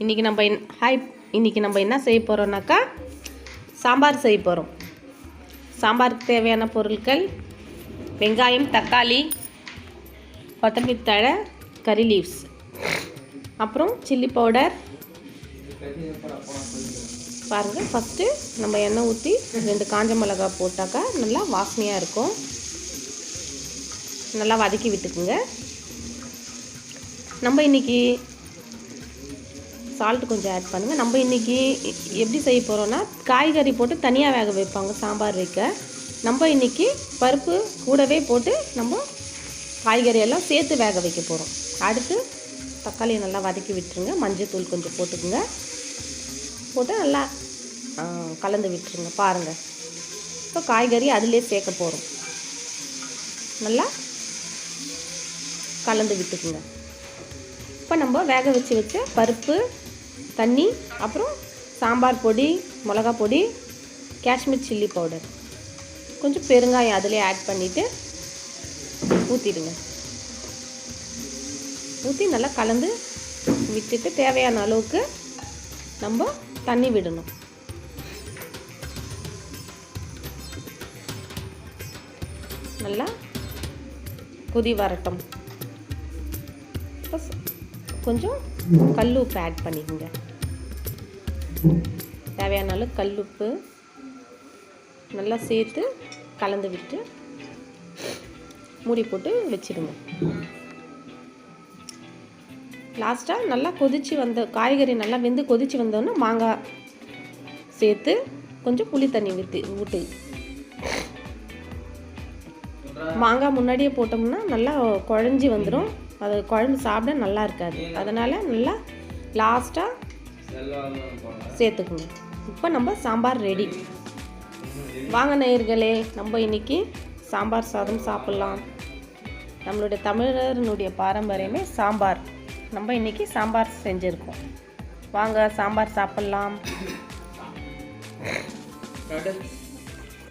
இன்றைக்கி நம்ம என்ன செய்ய போகிறோம்னாக்கா சாம்பார் செய்ய போகிறோம். சாம்பாருக்கு தேவையான பொருட்கள் வெங்காயம், தக்காளி, கொத்தமல்லி தழை, கறி லீவ்ஸ், அப்புறம் சில்லி பவுடர். பாருங்கள், ஃபஸ்ட்டு நம்ம எண்ணெய் ஊற்றி 2 காஞ்ச மிளகாய் போட்டாக்கா நல்லா வாசனையாக இருக்கும். நல்லா வதக்கி விட்டுக்குங்க. நம்ம இன்றைக்கி சால்ட் கொஞ்சம் ஆட் பண்ணுங்கள். நம்ம இன்றைக்கி எப்படி செய்ய போகிறோன்னா, காய்கறி போட்டு தனியாக வேக வைப்பாங்க சாம்பார் வைக்க. நம்ம இன்றைக்கி பருப்பு கூடவே போட்டு நம்ம காய்கறி எல்லாம் சேர்த்து வேக வைக்க போகிறோம். அடுத்து தக்காளியை நல்லா வதக்கி விட்டுருங்க. மஞ்சள் தூள் கொஞ்சம் போட்டுக்குங்க. போட்டு நல்லா கலந்து விட்டுருங்க. பாருங்கள், இப்போ காய்கறி அதிலே சேர்க்க போகிறோம். நல்லா கலந்து விட்டுக்குங்க. இப்போ நம்ம வேக வச்ச பருப்பு, தண்ணி, அப்புறம் சாம்பார் பொடி, மிளகா பொடி, காஷ்மீர் சில்லி பவுடர், கொஞ்சம் பெருங்காயம் அதிலே ஆட் பண்ணிவிட்டு ஊற்றிடுங்க. ஊற்றி நல்லா கலந்து விட்டுட்டு தேவையான அளவுக்கு நம்ம தண்ணி விடணும். நல்லா கொதி வரட்டும். கொஞ்சம் கல் உப்பு ஆட் பண்ணிக்கோங்க. தேவையான அளவு கல் உப்பு நல்லா சேர்த்து கலந்து விட்டு மூடி போட்டு வச்சிடுங்க. லாஸ்ட்டாக நல்லா காய்கறி நல்லா வெந்து கொதித்து வந்தோன்னா மாங்காய் சேர்த்து கொஞ்சம் புளி தண்ணி ஊற்றி மாங்காய் முன்னாடியே போட்டோம்னா நல்லா குழஞ்சி வந்துடும். அது குழம்பு சாப்பிட நல்லா இருக்காது. அதனால் நல்லா லாஸ்ட்டாக சேர்த்துக்கணும். இப்போ நம்ம சாம்பார் ரெடி. வாங்க நேயர்களே, நம்ம இன்றைக்கி சாம்பார் சாதம் சாப்பிட்லாம். நம்மளுடைய தமிழர்களுடைய பாரம்பரியமே சாம்பார். நம்ம இன்றைக்கி சாம்பார் செஞ்சுருக்கோம். வாங்க சாம்பார் சாப்பிட்லாம்.